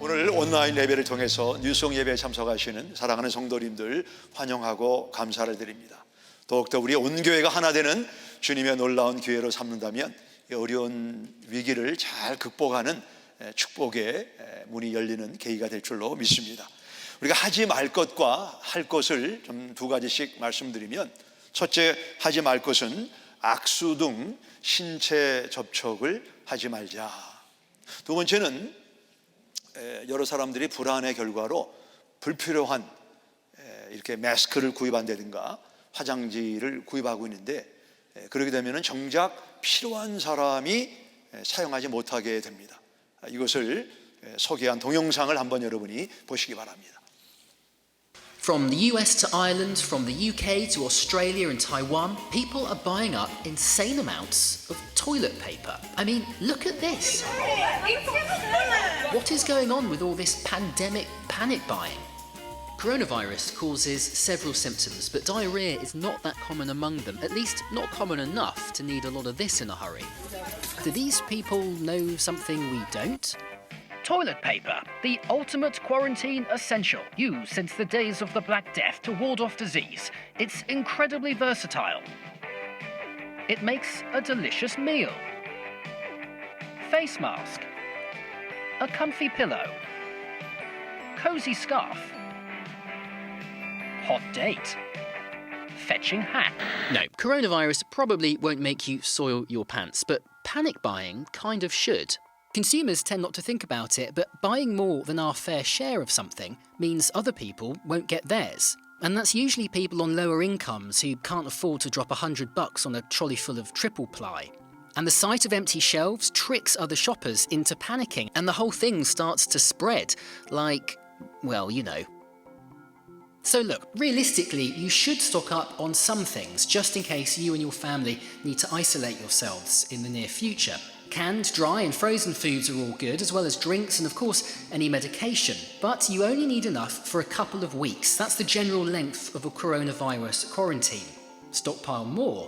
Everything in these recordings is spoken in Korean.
오늘 온라인 예배를 통해서 뉴스송 예배에 참석하시는 사랑하는 성도님들 환영하고 감사를 드립니다. 더욱더 우리 온 교회가 하나 되는 주님의 놀라운 기회로 삼는다면 어려운 위기를 잘 극복하는 축복의 문이 열리는 계기가 될 줄로 믿습니다. 우리가 하지 말 것과 할 것을 좀 두 가지씩 말씀드리면, 첫째, 하지 말 것은 악수 등 신체 접촉을 하지 말자. 두 번째는 여러 사람들이 불안의 결과로 불필요한 이렇게 마스크를 구입한다든가 화장지를 구입하고 있는데, 그렇게 되면 정작 필요한 사람이 사용하지 못하게 됩니다. 이것을 소개한 동영상을 한번 여러분이 보시기 바랍니다. From the US to Ireland, from the UK to Australia and Taiwan, people are buying up insane amounts of toilet paper. I mean, look at this. What is going on with all this pandemic panic buying? Coronavirus causes several symptoms, but diarrhea is not that common among them, at least not common enough to need a lot of this in a hurry. Do these people know something we don't? Toilet paper, the ultimate quarantine essential, used since the days of the Black Death to ward off disease. It's incredibly versatile. It makes a delicious meal. Face mask, a comfy pillow, cozy scarf, hot date, fetching hat. No, coronavirus probably won't make you soil your pants, but panic buying kind of should. Consumers tend not to think about it, but buying more than our fair share of something means other people won't get theirs. And that's usually people on lower incomes who can't afford to drop $100 on a trolley full of triple ply. And the sight of empty shelves tricks other shoppers into panicking, and the whole thing starts to spread like, well, you know. So look, realistically, you should stock up on some things just in case you and your family need to isolate yourselves in the near future. Canned, dry and frozen foods are all good, as well as drinks and of course any medication. But you only need enough for a couple of weeks. That's the general length of a coronavirus quarantine. Stockpile more,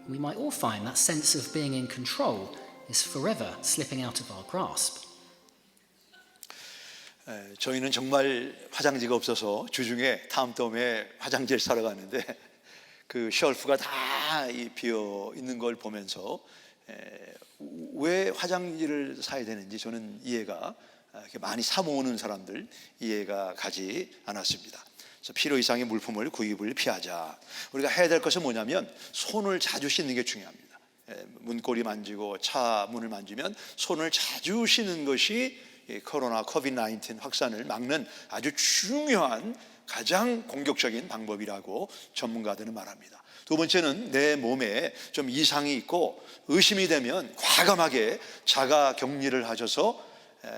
and we might all find that sense of being in control is forever slipping out of our grasp. 저희는 정말 화장지가 없어서 주중에 타운타운에 화장지를 사러 갔는데 그 쉘프가 다 비어 있는 걸 보면서 왜 화장지를 사야 되는지 저는 이해가, 많이 사 모으는 사람들 이해가 가지 않았습니다. 그래서 필요 이상의 물품을 구입을 피하자. 우리가 해야 될 것은 뭐냐면 손을 자주 씻는 게 중요합니다. 문고리 만지고 차 문을 만지면 손을 자주 씻는 것이 코로나 코비드-19 확산을 막는 아주 중요한 가장 공격적인 방법이라고 전문가들은 말합니다. 두 번째는 내 몸에 좀 이상이 있고 의심이 되면 과감하게 자가 격리를 하셔서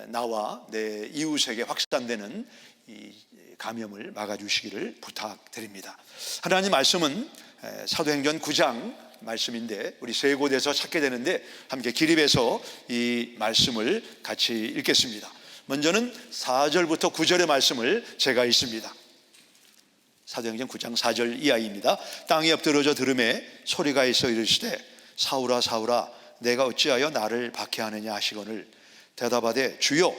나와 내 이웃에게 확산되는 이 감염을 막아주시기를 부탁드립니다. 하나님 말씀은 사도행전 9장 말씀인데 우리 세 곳에서 찾게 되는데 함께 기립해서 이 말씀을 같이 읽겠습니다. 먼저는 4절부터 9절의 말씀을 제가 읽습니다. 사도행전 9장 4절 이하입니다. 땅이 엎드러져 들음에 소리가 있어 이르시되 사울아 사울아 내가 어찌하여 나를 박해하느냐 하시거늘 대답하되 주여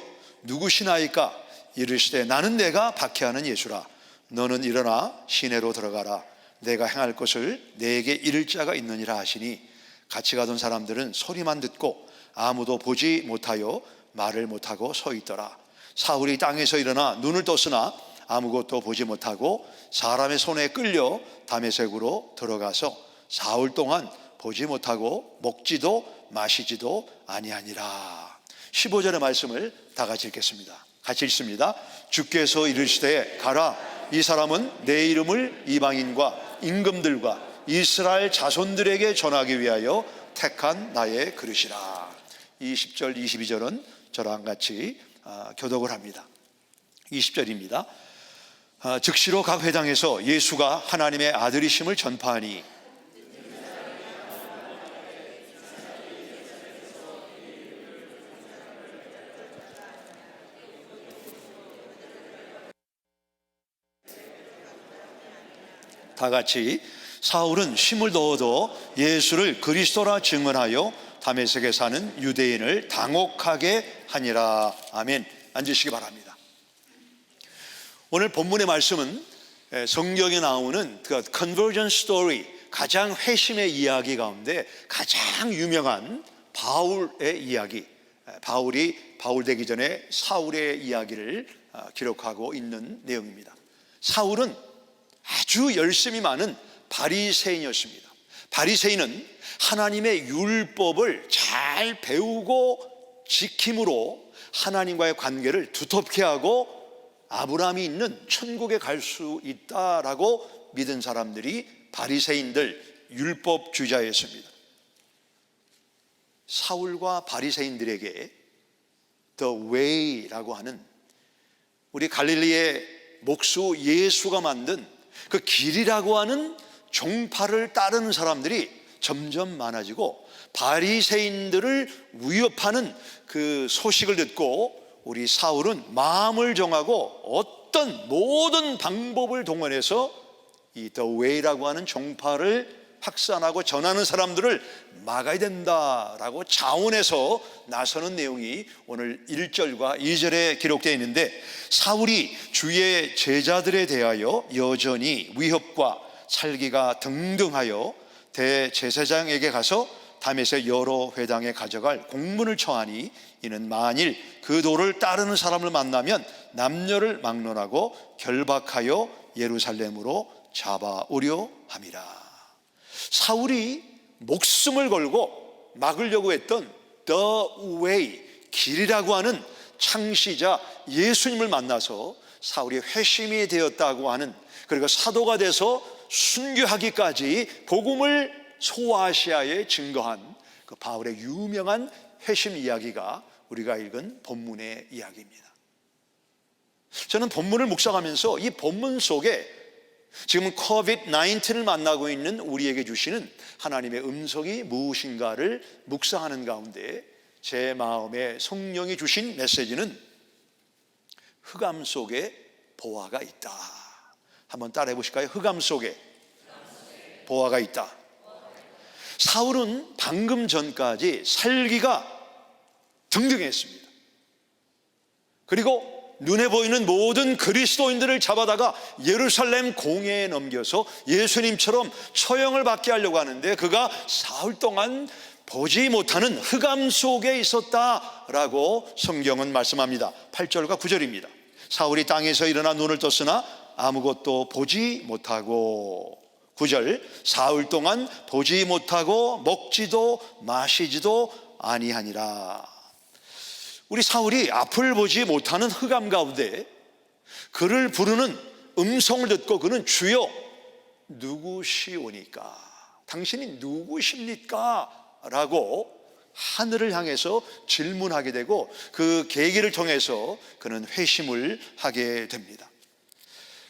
누구시나이까 이르시되 나는 내가 박해하는 예수라. 너는 일어나 시내로 들어가라. 내가 행할 것을 내게 이를 자가 있느니라 하시니 같이 가던 사람들은 소리만 듣고 아무도 보지 못하여 말을 못하고 서 있더라. 사울이 땅에서 일어나 눈을 떴으나 아무것도 보지 못하고 사람의 손에 끌려 다메섹으로 들어가서 사흘 동안 보지 못하고 먹지도 마시지도 아니하니라. 15절의 말씀을 다 같이 읽겠습니다. 같이 읽습니다. 주께서 이르시되 가라. 이 사람은 내 이름을 이방인과 임금들과 이스라엘 자손들에게 전하기 위하여 택한 나의 그릇이라. 20절 22절은 저랑 같이 교독을 합니다. 20절입니다. 즉시로 각 회당에서 예수가 하나님의 아들이심을 전파하니 다 같이 사울은 힘을 더어도 예수를 그리스도라 증언하여 다메섹에 사는 유대인을 당혹하게 하니라. 아멘. 앉으시기 바랍니다. 오늘 본문의 말씀은 성경에 나오는 그 컨버전 스토리, 가장 회심의 이야기 가운데 가장 유명한 바울의 이야기, 바울 되기 전에 사울의 이야기를 기록하고 있는 내용입니다. 사울은 아주 열심히 많은 바리새인이었습니다. 바리새인은 하나님의 율법을 잘 배우고 지킴으로 하나님과의 관계를 두텁게 하고 아브라함이 있는 천국에 갈 수 있다라고 믿은 사람들이 바리새인들, 율법주의자였습니다. 사울과 바리새인들에게 The Way라고 하는 우리 갈릴리의 목수 예수가 만든 그 길이라고 하는 종파를 따르는 사람들이 점점 많아지고, 바리새인들을 위협하는 그 소식을 듣고 우리 사울은 마음을 정하고 어떤 모든 방법을 동원해서 이 The Way라고 하는 종파를 확산하고 전하는 사람들을 막아야 된다라고 자원해서 나서는 내용이 오늘 1절과 2절에 기록되어 있는데, 사울이 주의 제자들에 대하여 여전히 위협과 살기가 등등하여 대제사장에게 가서 다메섹 여러 회당에 가져갈 공문을 청하니, 이는 만일 그 도를 따르는 사람을 만나면 남녀를 막론하고 결박하여 예루살렘으로 잡아오려 함이라. 사울이 목숨을 걸고 막으려고 했던 The Way, 길이라고 하는 창시자 예수님을 만나서 사울이 회심이 되었다고 하는, 그리고 사도가 돼서 순교하기까지 복음을 소아시아에 증거한 그 바울의 유명한 회심 이야기가 우리가 읽은 본문의 이야기입니다. 저는 본문을 묵상하면서 이 본문 속에 지금 COVID-19을 만나고 있는 우리에게 주시는 하나님의 음성이 무엇인가를 묵상하는 가운데 제 마음에 성령이 주신 메시지는 흑암 속에 보화가 있다. 한번 따라해 보실까요? 흑암 속에 보화가 있다. 사울은 방금 전까지 살기가 등등했습니다. 그리고 눈에 보이는 모든 그리스도인들을 잡아다가 예루살렘 공회에 넘겨서 예수님처럼 처형을 받게 하려고 하는데, 그가 사흘 동안 보지 못하는 흑암 속에 있었다라고 성경은 말씀합니다. 8절과 9절입니다. 사울이 땅에서 일어나 눈을 떴으나 아무것도 보지 못하고, 9절, 사흘 동안 보지 못하고 먹지도 마시지도 아니하니라. 우리 사울이 앞을 보지 못하는 흑암 가운데 그를 부르는 음성을 듣고 그는 주여 누구시오니까, 당신이 누구십니까? 라고 하늘을 향해서 질문하게 되고, 그 계기를 통해서 그는 회심을 하게 됩니다.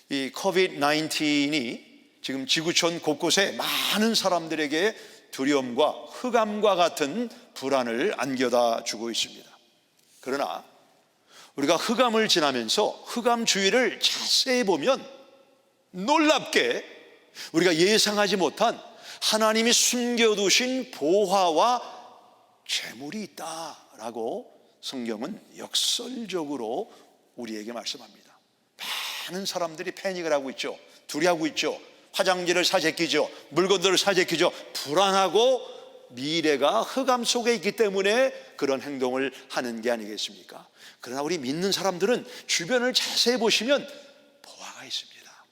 이 COVID-19이 지금 지구촌 곳곳에 많은 사람들에게 두려움과 흑암과 같은 불안을 안겨다 주고 있습니다. 그러나 우리가 흑암을 지나면서 흑암 주위를 자세히 보면 놀랍게 우리가 예상하지 못한 하나님이 숨겨두신 보화와 재물이 있다라고 성경은 역설적으로 우리에게 말씀합니다. 많은 사람들이 패닉을 하고 있죠. 두려워하고 있죠. 화장지를 사재끼죠. 물건들을 사재끼죠. 불안하고 미래가 흑암 속에 있기 때문에 그런 행동을 하는 게 아니겠습니까? 그러나 우리 믿는 사람들은 주변을 자세히 보시면 보화가 있습니다.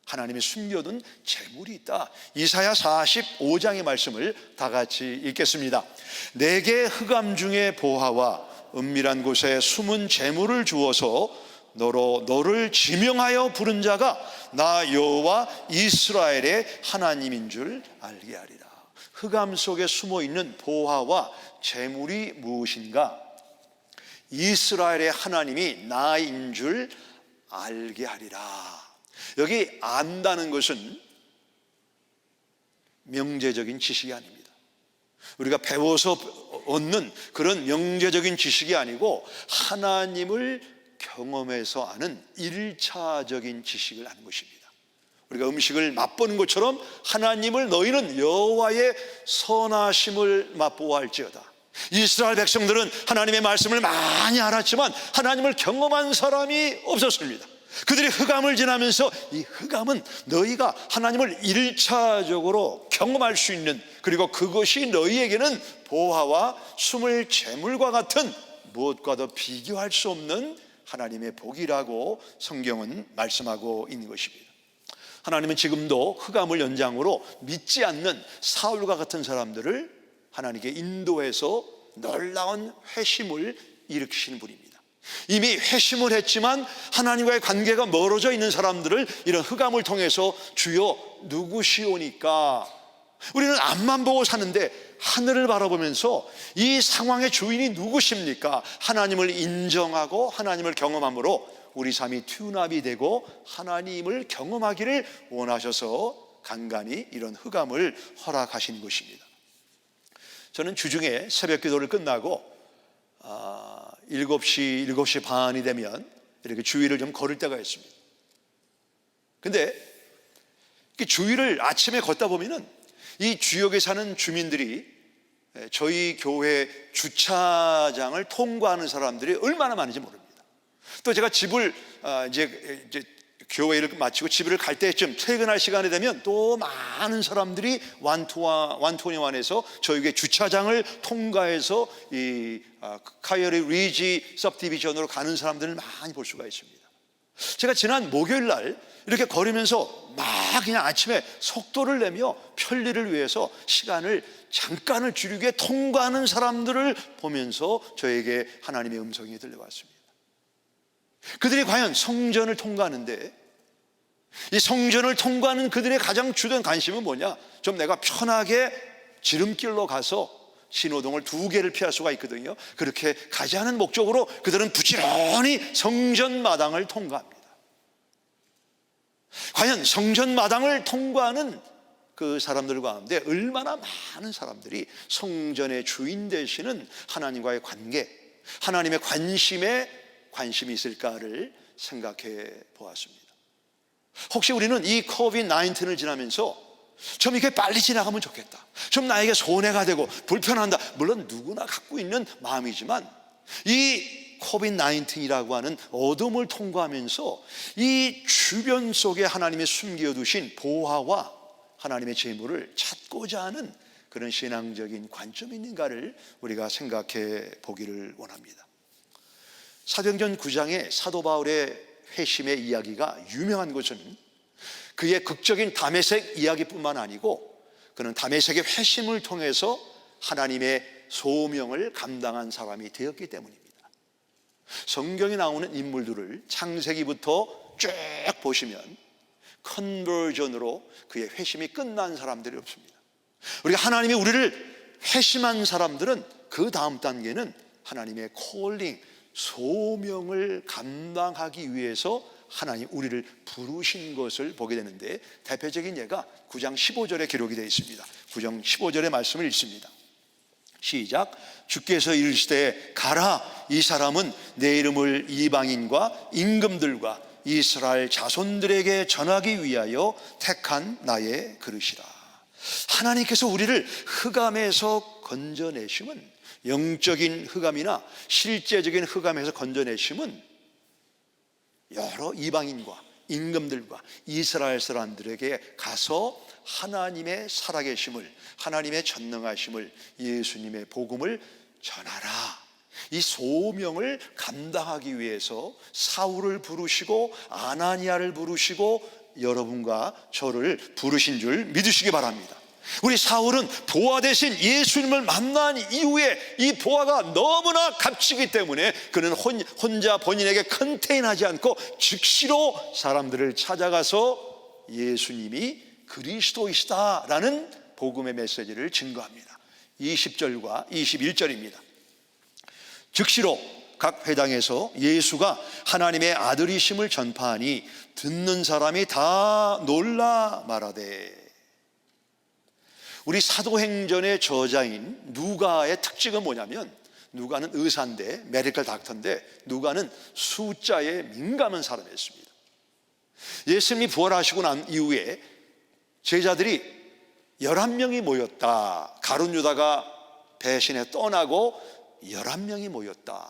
하나님이 숨겨둔 재물이 있다. 이사야 45장의 말씀을 다 같이 읽겠습니다. 내게 흑암 중에 보화와 은밀한 곳에 숨은 재물을 주어서 너를 지명하여 부른 자가 나 여호와 이스라엘의 하나님인 줄 알게 하리라. 흑암 속에 숨어있는 보화와 재물이 무엇인가? 이스라엘의 하나님이 나인 줄 알게 하리라. 여기 안다는 것은 명제적인 지식이 아닙니다. 우리가 배워서 얻는 그런 명제적인 지식이 아니고 하나님을 경험해서 아는 1차적인 지식을 아는 것입니다. 우리가 음식을 맛보는 것처럼 하나님을 너희는 여호와의 선하심을 맛보아 알지어다. 이스라엘 백성들은 하나님의 말씀을 많이 알았지만 하나님을 경험한 사람이 없었습니다. 그들이 흑암을 지나면서 이 흑암은 너희가 하나님을 1차적으로 경험할 수 있는, 그리고 그것이 너희에게는 보화와 숨을 재물과 같은 무엇과도 비교할 수 없는 하나님의 복이라고 성경은 말씀하고 있는 것입니다. 하나님은 지금도 흑암을 연장으로 믿지 않는 사울과 같은 사람들을 하나님께 인도해서 놀라운 회심을 일으키시는 분입니다. 이미 회심을 했지만 하나님과의 관계가 멀어져 있는 사람들을 이런 흑암을 통해서 주여 누구시오니까, 우리는 앞만 보고 사는데 하늘을 바라보면서 이 상황의 주인이 누구십니까? 하나님을 인정하고 하나님을 경험함으로 우리 삶이 튠합이 되고 하나님을 경험하기를 원하셔서 간간히 이런 흑암을 허락하시는 것입니다. 저는 주중에 새벽 기도를 끝나고 7시 반이 되면 이렇게 주위를 좀 걸을 때가 있습니다. 근데 주위를 아침에 걷다 보면은 이 지역에 사는 주민들이 저희 교회 주차장을 통과하는 사람들이 얼마나 많은지 모릅니다. 또 제가 집을 이제 교회를 마치고 집을 갈 때쯤 퇴근할 시간이 되면 또 많은 사람들이 완토니완에서 저희 주차장을 통과해서 이 카이어리 리지 서브디비전으로 가는 사람들을 많이 볼 수가 있습니다. 제가 지난 목요일 날 이렇게 걸으면서 막 그냥 아침에 속도를 내며 편리를 위해서 시간을 잠깐을 줄이게 통과하는 사람들을 보면서 저에게 하나님의 음성이 들려왔습니다. 그들이 과연 성전을 통과하는데, 이 성전을 통과하는 그들의 가장 주된 관심은 뭐냐? 좀 내가 편하게 지름길로 가서 신호등을 2개를 피할 수가 있거든요. 그렇게 가지 않은 목적으로 그들은 부지런히 성전 마당을 통과합니다. 과연 성전 마당을 통과하는 그 사람들 가운데 얼마나 많은 사람들이 성전의 주인 되시는 하나님과의 관계, 하나님의 관심이 있을까를 생각해 보았습니다. 혹시 우리는 이 코비드-19을 지나면서 좀 이렇게 빨리 지나가면 좋겠다, 좀 나에게 손해가 되고 불편한다, 물론 누구나 갖고 있는 마음이지만 이 코비드-19이라고 하는 어둠을 통과하면서 이 주변 속에 하나님이 숨겨두신 보화와 하나님의 재물을 찾고자 하는 그런 신앙적인 관점이 있는가를 우리가 생각해 보기를 원합니다. 사도행전 9장의 사도 바울의 회심의 이야기가 유명한 것은 그의 극적인 다메섹 이야기뿐만 아니고 그는 다메섹의 회심을 통해서 하나님의 소명을 감당한 사람이 되었기 때문입니다. 성경에 나오는 인물들을 창세기부터 쭉 보시면 컨버전으로 그의 회심이 끝난 사람들이 없습니다. 우리가 하나님이 우리를 회심한 사람들은 그 다음 단계는 하나님의 콜링, 소명을 감당하기 위해서 하나님 우리를 부르신 것을 보게 되는데, 대표적인 예가 9장 15절에 기록이 되어 있습니다. 9장 15절의 말씀을 읽습니다. 시작. 주께서 이르시되 가라, 이 사람은 내 이름을 이방인과 임금들과 이스라엘 자손들에게 전하기 위하여 택한 나의 그릇이라. 하나님께서 우리를 흑암에서 건져내심은, 영적인 흑암이나 실제적인 흑암에서 건져내심은 여러 이방인과 임금들과 이스라엘 사람들에게 가서 하나님의 살아계심을, 하나님의 전능하심을, 예수님의 복음을 전하라, 이 소명을 감당하기 위해서 사울을 부르시고 아나니아를 부르시고 여러분과 저를 부르신 줄 믿으시기 바랍니다. 우리 사울은 보화 대신 예수님을 만난 이후에 이 보화가 너무나 값지기 때문에 그는 혼자 본인에게 컨테인하지 않고 즉시로 사람들을 찾아가서 예수님이 그리스도이시다라는 복음의 메시지를 증거합니다. 20절과 21절입니다. 즉시로 각 회당에서 예수가 하나님의 아들이심을 전파하니 듣는 사람이 다 놀라 말하되. 우리 사도행전의 저자인 누가의 특징은 뭐냐면, 누가는 의사인데, 메디컬 닥터인데, 누가는 숫자에 민감한 사람이었습니다. 예수님이 부활하시고 난 이후에 제자들이 11명이 모였다, 가룟 유다가 배신해 떠나고 11명이 모였다.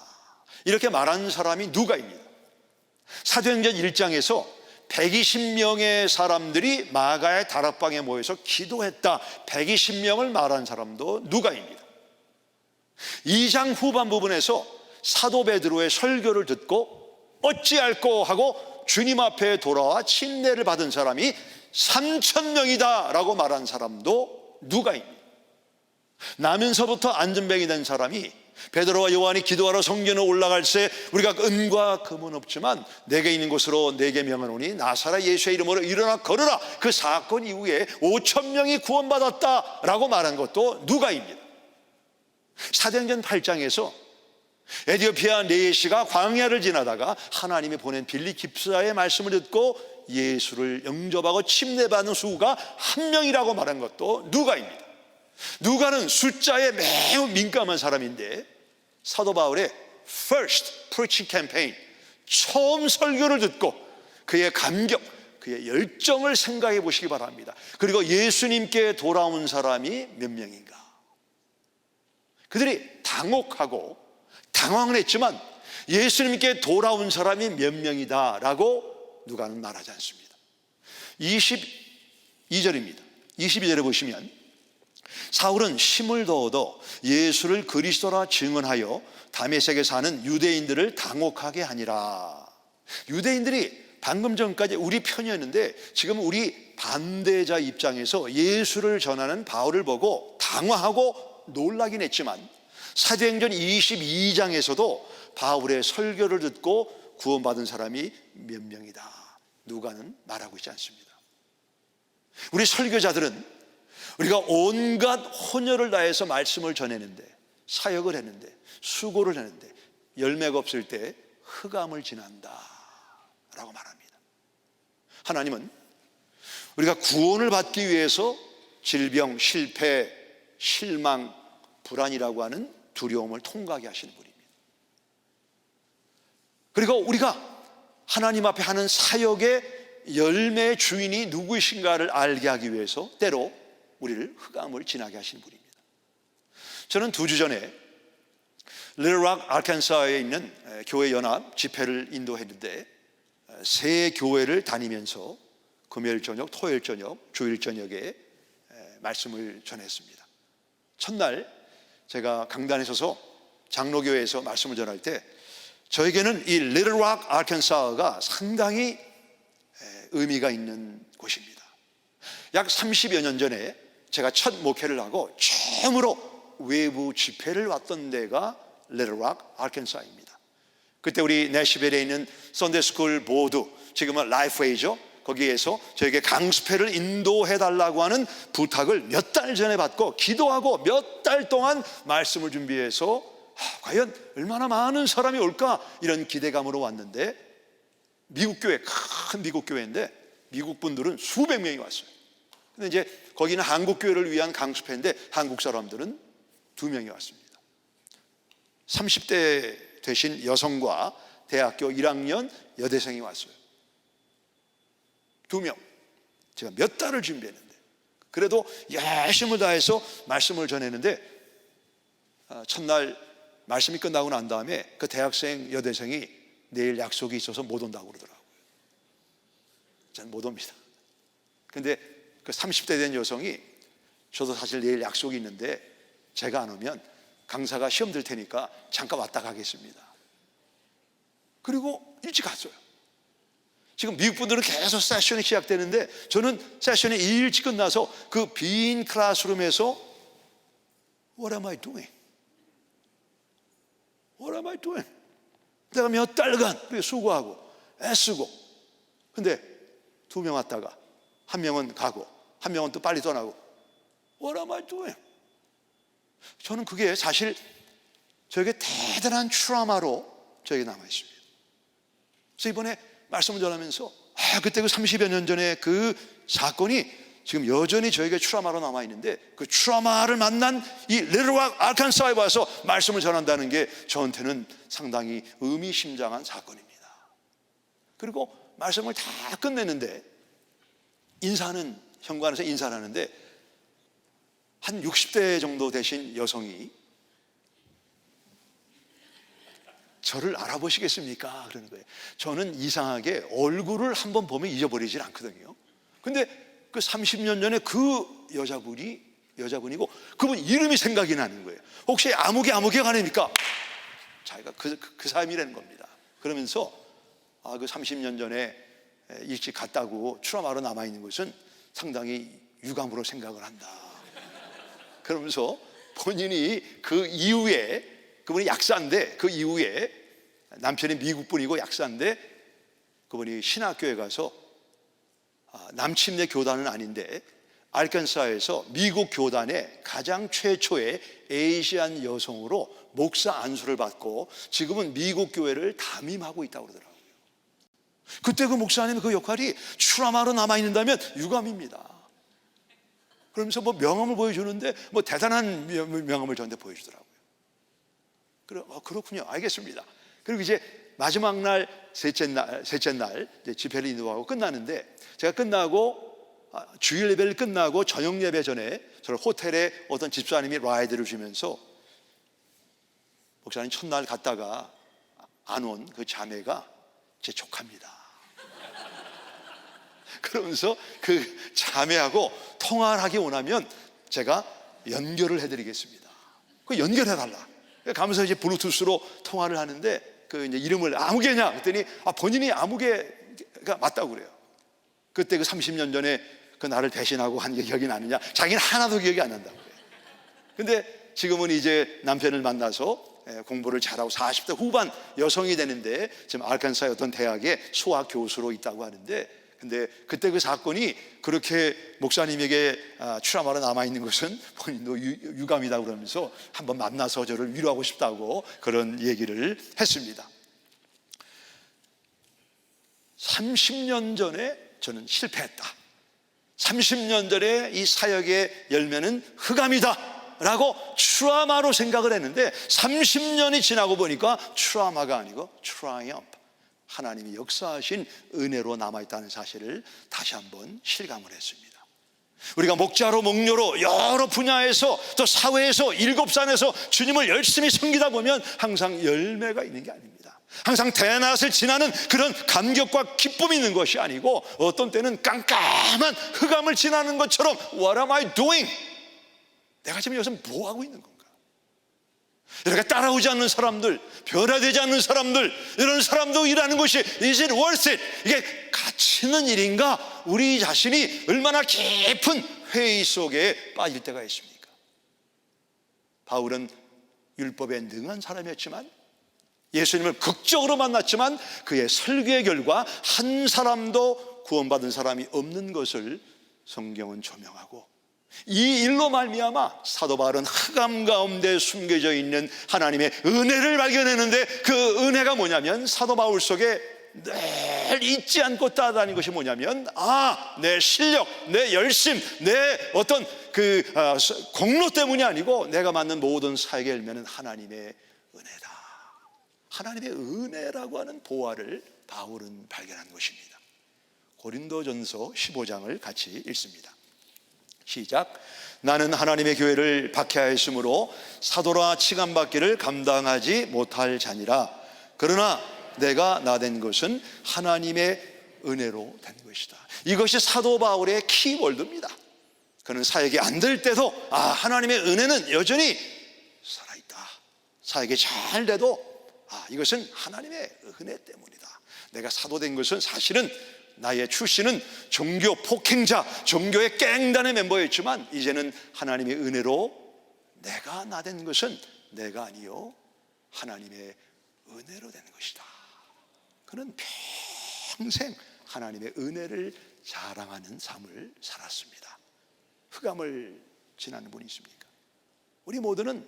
이렇게 말하는 사람이 누가입니다. 사도행전 1장에서 120명의 사람들이 마가의 다락방에 모여서 기도했다. 120명을 말한 사람도 누가입니다. 2장 후반 부분에서 사도 베드로의 설교를 듣고 어찌할꼬 하고 주님 앞에 돌아와 침례를 받은 사람이 3,000명이다 라고 말한 사람도 누가입니다. 나면서부터 안전뱅이 된 사람이 베드로와 요한이 기도하러 성전에 올라갈 때 우리가 은과 금은 없지만 내게 있는 곳으로 내게 명하노니 나사렛 예수의 이름으로 일어나 걸으라. 그 사건 이후에 5,000명이 구원받았다라고 말한 것도 누가입니다. 사도행전 8장에서 에디오피아 네시가 광야를 지나다가 하나님이 보낸 빌리 집사의 말씀을 듣고 예수를 영접하고 침례받는 수가 1명이라고 말한 것도 누가입니다. 누가는 숫자에 매우 민감한 사람인데 사도 바울의 first preaching campaign, 처음 설교를 듣고 그의 감격, 그의 열정을 생각해 보시기 바랍니다. 그리고 예수님께 돌아온 사람이 몇 명인가? 그들이 당혹하고 당황을 했지만 예수님께 돌아온 사람이 몇 명이다 라고 누가는 말하지 않습니다. 22절입니다. 22절에 보시면 사울은 힘을 더 얻어 예수를 그리스도라 증언하여 다메섹에 사는 유대인들을 당혹하게 하니라. 유대인들이 방금 전까지 우리 편이었는데 지금 우리 반대자 입장에서 예수를 전하는 바울을 보고 당황하고 놀라긴 했지만 사도행전 22장에서도 바울의 설교를 듣고 구원받은 사람이 몇 명이다. 누가는 말하고 있지 않습니다. 우리 설교자들은 우리가 온갖 혼혈을 다해서 말씀을 전했는데, 사역을 했는데, 수고를 했는데 열매가 없을 때 흑암을 지난다 라고 말합니다. 하나님은 우리가 구원을 받기 위해서 질병, 실패, 실망, 불안이라고 하는 두려움을 통과하게 하시는 분입니다. 그리고 우리가 하나님 앞에 하는 사역의 열매의 주인이 누구이신가를 알게 하기 위해서 때로 우리를 흑암을 지나게 하시는 분입니다. 저는 2주 전에 리틀락 아르칸사에 있는 교회 연합 집회를 인도했는데 세 교회를 다니면서 금요일 저녁, 토요일 저녁, 주일 저녁에 말씀을 전했습니다. 첫날 제가 강단에 서서 장로교회에서 말씀을 전할 때 저에게는 이 리틀락 아르칸사가 상당히 의미가 있는 곳입니다. 약 30여 년 전에 제가 첫 목회를 하고 처음으로 외부 집회를 왔던 데가 리틀락 아르칸사입니다. 그때 우리 내시벨에 있는 선데이스쿨 보드, 지금은 라이프웨이죠, 거기에서 저에게 강습회를 인도해달라고 하는 부탁을 몇 달 전에 받고 기도하고 몇 달 동안 말씀을 준비해서 과연 얼마나 많은 사람이 올까 이런 기대감으로 왔는데 미국 교회, 큰 미국 교회인데 미국 분들은 수백 명이 왔어요. 근데 이제 거기는 한국 교회를 위한 강습회인데 한국 사람들은 2명이 왔습니다. 30대 되신 여성과 대학교 1학년 여대생이 왔어요. 2명. 제가 몇 달을 준비했는데 그래도 열심을 다해서 말씀을 전했는데 첫날 말씀이 끝나고 난 다음에 그 대학생 여대생이 내일 약속이 있어서 못 온다고 그러더라고요. 저는 못 옵니다. 근데 그 30대 된 여성이 저도 사실 내일 약속이 있는데 제가 안 오면 강사가 시험 들 테니까 잠깐 왔다 가겠습니다. 그리고 일찍 갔어요. 지금 미국 분들은 계속 세션이 시작되는데 저는 세션이 일찍 끝나서 그 빈 클래스룸에서 What am I doing? What am I doing? 내가 몇 달간 수고하고 애쓰고 근데 2명 왔다가 한 명은 가고 한 명은 또 빨리 떠나고 What am I doing? 저는 그게 사실 저에게 대단한 트라우마로 저에게 남아있습니다. 그래서 이번에 말씀을 전하면서 그때 그 30여 년 전에 그 사건이 지금 여전히 저에게 트라우마로 남아있는데 그 트라우마를 만난 이 리틀락 아르칸사에 와서 말씀을 전한다는 게 저한테는 상당히 의미심장한 사건입니다. 그리고 말씀을 다 끝냈는데 현관에서 인사를 하는데 한 60대 정도 되신 여성이 저를 알아보시겠습니까? 그러는 거예요. 저는 이상하게 얼굴을 한번 보면 잊어버리질 않거든요. 근데 그 30년 전에 그 여자분이고 그분 이름이 생각이 나는 거예요. 혹시 아무개가 아닙니까? 자기가 그 사람이라는 겁니다. 그러면서 그 30년 전에 일찍 갔다고 트라우마로 남아있는 것은 상당히 유감으로 생각을 한다. 그러면서 본인이 그 이후에, 그분이 약사인데 그 이후에 남편이 미국 분이고 약사인데 그분이 신학교에 가서 남침내 교단은 아닌데 알칸사에서 미국 교단의 가장 최초의 에이시안 여성으로 목사 안수를 받고 지금은 미국 교회를 담임하고 있다고 그러더라고요. 그때 그 목사님 그 역할이 트라우마로 남아있는다면 유감입니다. 그러면서 뭐 명함을 보여주는데 뭐 대단한 명함을 저한테 보여주더라고요. 그렇군요. 알겠습니다. 그리고 이제 마지막 날, 셋째 날 집회를 인도하고 끝나는데, 제가 끝나고 주일 예배를 끝나고 저녁 예배 전에 저를 호텔에 어떤 집사님이 라이드를 주면서, 목사님 첫날 갔다가 안 온 그 자매가 제 조카입니다. 그러면서 그 자매하고 통화를 하기 원하면 제가 연결을 해드리겠습니다. 그 연결해달라. 가면서 이제 블루투스로 통화를 하는데 그 이제 이름을 아무개냐 그랬더니 본인이 아무개가 맞다고 그래요. 그때 그 30년 전에 그 나를 대신하고 한 게 기억이 나느냐? 자기는 하나도 기억이 안 난다고 그래요. 근데 지금은 이제 남편을 만나서 공부를 잘하고 40대 후반 여성이 되는데 지금 알칸사의 어떤 대학의 수학 교수로 있다고 하는데, 근데 그때 그 사건이 그렇게 목사님에게 트라우마로 남아있는 것은 본인도 유감이다 그러면서 한번 만나서 저를 위로하고 싶다고 그런 얘기를 했습니다. 30년 전에 저는 실패했다. 30년 전에 이 사역의 열매는 흑암이다 라고 트라우마로 생각을 했는데 30년이 지나고 보니까 트라우마가 아니고 트라이엄프, 하나님이 역사하신 은혜로 남아있다는 사실을 다시 한번 실감을 했습니다. 우리가 목자로 목료로 여러 분야에서 또 사회에서 일곱산에서 주님을 열심히 섬기다 보면 항상 열매가 있는 게 아닙니다. 항상 대낮을 지나는 그런 감격과 기쁨이 있는 것이 아니고 어떤 때는 깜깜한 흑암을 지나는 것처럼 What am I doing? 내가 지금 여기서 뭐 하고 있는 건가? 이렇게 따라오지 않는 사람들, 변화되지 않는 사람들, 이런 사람도 일하는 것이 Is it worth it? 이게 가치 있는 일인가? 우리 자신이 얼마나 깊은 회의 속에 빠질 때가 있습니까? 바울은 율법에 능한 사람이었지만, 예수님을 극적으로 만났지만 그의 설교의 결과 한 사람도 구원받은 사람이 없는 것을 성경은 조명하고, 이 일로 말미암아 사도 바울은 흑암 가운데 숨겨져 있는 하나님의 은혜를 발견했는데, 그 은혜가 뭐냐면 사도 바울 속에 늘 잊지 않고 따라다니는 것이 뭐냐면 내 실력, 내 열심, 내 어떤 그 공로 때문이 아니고 내가 맡는 모든 사역의 열매는 하나님의 은혜다. 하나님의 은혜라고 하는 보화를 바울은 발견한 것입니다. 고린도전서 15장을 같이 읽습니다. 시작. 나는 하나님의 교회를 박해하였으므로 사도라 칭함받기를 감당하지 못할 자니라. 그러나 내가 나된 것은 하나님의 은혜로 된 것이다. 이것이 사도 바울의 키워드입니다. 그는 사역이 안 될 때도 하나님의 은혜는 여전히 살아있다. 사역이 잘 돼도 이것은 하나님의 은혜 때문이다. 내가 사도된 것은 사실은 나의 출신은 종교 폭행자, 종교의 깽단의 멤버였지만 이제는 하나님의 은혜로 내가 나된 것은 내가 아니요 하나님의 은혜로 된 것이다. 그는 평생 하나님의 은혜를 자랑하는 삶을 살았습니다. 흑암을 지나는 분이 있습니까? 우리 모두는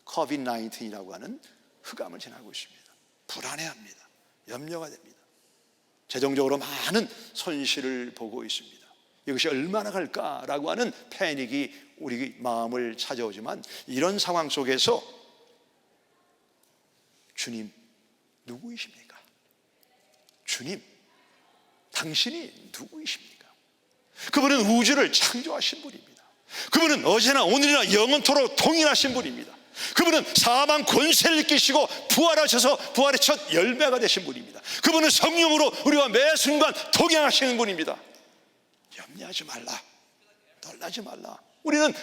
COVID-19이라고 하는 흑암을 지나고 있습니다. 불안해합니다. 염려가 됩니다. 재정적으로 많은 손실을 보고 있습니다. 이것이 얼마나 갈까라고 하는 패닉이 우리 마음을 찾아오지만, 이런 상황 속에서 주님 누구이십니까? 주님, 당신이 누구이십니까? 그분은 우주를 창조하신 분입니다. 그분은 어제나 오늘이나 영원토록 동일하신 분입니다. 그분은 사망 권세를 이기시고 부활하셔서 부활의 첫 열매가 되신 분입니다. 그분은 성령으로 우리와 매 순간 동행하시는 분입니다. 염려하지 말라, 놀라지 말라. 우리는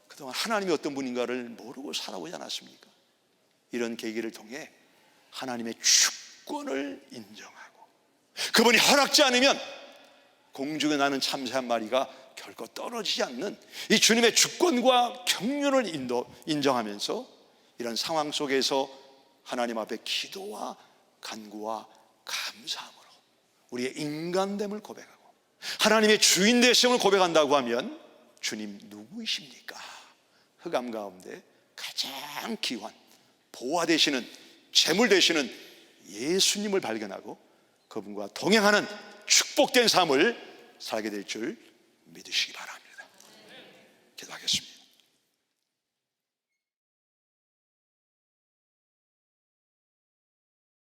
그동안 하나님이 어떤 분인가를 모르고 살아오지 않았습니까? 이런 계기를 통해 하나님의 주권을 인정하고 그분이 허락지 않으면 공중에 나는 참새 한 마리가 결코 떨어지지 않는 이 주님의 주권과 경륜을 인정하면서 이런 상황 속에서 하나님 앞에 기도와 간구와 감사함으로 우리의 인간됨을 고백하고 하나님의 주인 되심을 고백한다고 하면 주님 누구이십니까? 흑암 가운데 가장 귀한 보화 되시는 재물 되시는 예수님을 발견하고 그분과 동행하는 축복된 삶을 살게 될 줄 믿으시기 바랍니다. 기도하겠습니다.